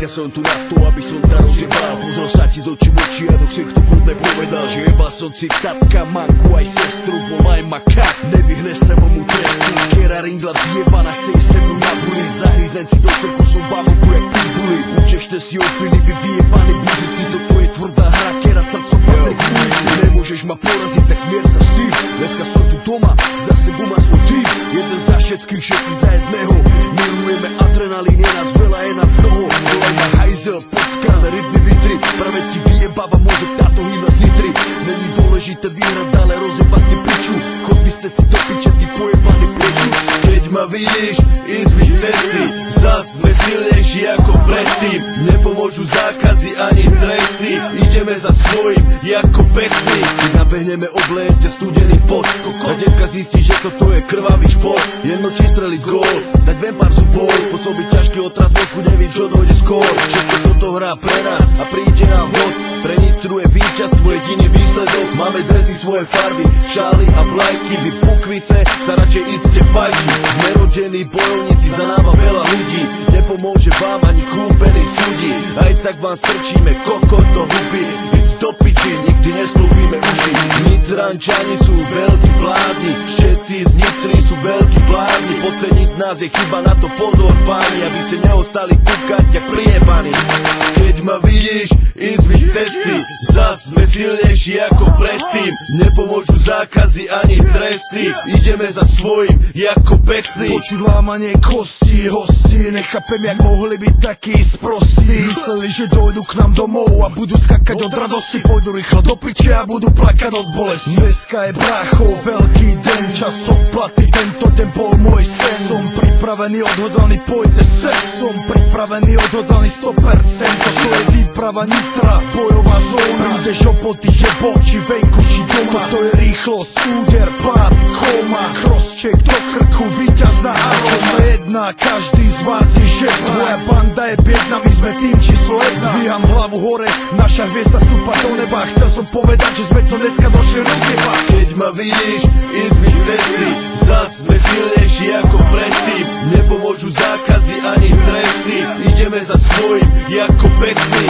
Ja som tu na to, aby som ta rozjebal. Pozrel sa ti z očí v oči a do ksichtu kľudne povedal, že jebal som si tatka, manku aj sestru, volaj ma kat. Nevyhne sa mu trestu, kera ringla dievaná, sej se mnou na buli. Zahryznem si do krku, som vám jak pitbully. Učešte si opily, vy vyjebaní buzici, toto je tvrdá hra, kera srdcom patrí k ulici. Nemôžeš ma poraziť, tak zmier sa s tým. Dneska som tu doma, za sebou má svoj tým. Jeden za všetkých, všetci za jedného. Milujeme adrenalín, je nás veľa, je nás toho. Volaj ma hajzel, potkan, rybný vitry. Práve ti vyjebáva mozog, táto hýba z nitry. Není dôležité vyhrať, ale rozjebať ty piču. Chod by ste si do piče, ty pojebaný piču. Keď ma vidíš, ísť mi cesty. Zas sme silnejší ako predtým. Nepomôžu zákazy ani tresty. Ideme za svojím, ako pesný. Keď nabehneme, oblejete studený pot. A devka zistí, že toto je krvavý šport. Jedno či streliť gól, dať ven pár zubov. Pôsobiť ťažký otraz mozgu, nevíš, čo dojde skôr. Všetko toto hrá pre nás a príde nám hod. Prenitruje víťazstvo, jediný výsledok. Máme dresy, svoje farby, šály a vlajky. Vy pukvice, sa radšej idste fajči. Sme rodení bojovníci, za náma veľa ľudí. Nepomôže vám ani kúpený súdi. Aj tak vám strčíme kokot do huby. Idť do piči, nikdy nesklúpime uši. Nitrančani sú veľkí blázni, všetci z Nitry sú veľkí blázni. Podceniť nás je chyba, na to pozor páni, aby ste neostali kúkať jak priebaní. Keď ma vidíš, ísť mi z cesty. Zas sme silnejší ako predtým. Nepomôžu zákazy ani tresty. Ideme za svojím, ako pesný. Počuť lámanie kosti, hosti. Nechápem, jak mohli byť takí sprostí. Mysleli, že dojdu k nám domov a budú skakať od radosti. Pôjdu rýchlo do piče a budú plakať od bolesti. Dneska je brácho, veľký deň, čas odplaty. Tento deň bol môj sen. Som pripravený, odhodlaný, pôjde sem. Som pripravený, odhodlaný 100%. Toto je výprava Nitra, bojová zóna. Ideš opod tých jebok, či venku, či doma. Toto je rýchlosť, úder, pád, koma. Crosscheck do krku, víťazná aroma. Jedna, každý z vás je žeb. Moja banda je biedna, my sme tým číslo 1. Dvíham hlavu hore, naša hviezda stúpa do neba. Chcel som povedať, že sme to dneska došli rozjebať. Keď ma vidíš, ísť mi z cesty. Zas sme silnejší ako predtým. Nepomôžu zákazy ani tresty. Ideme za svojím, ako pesný.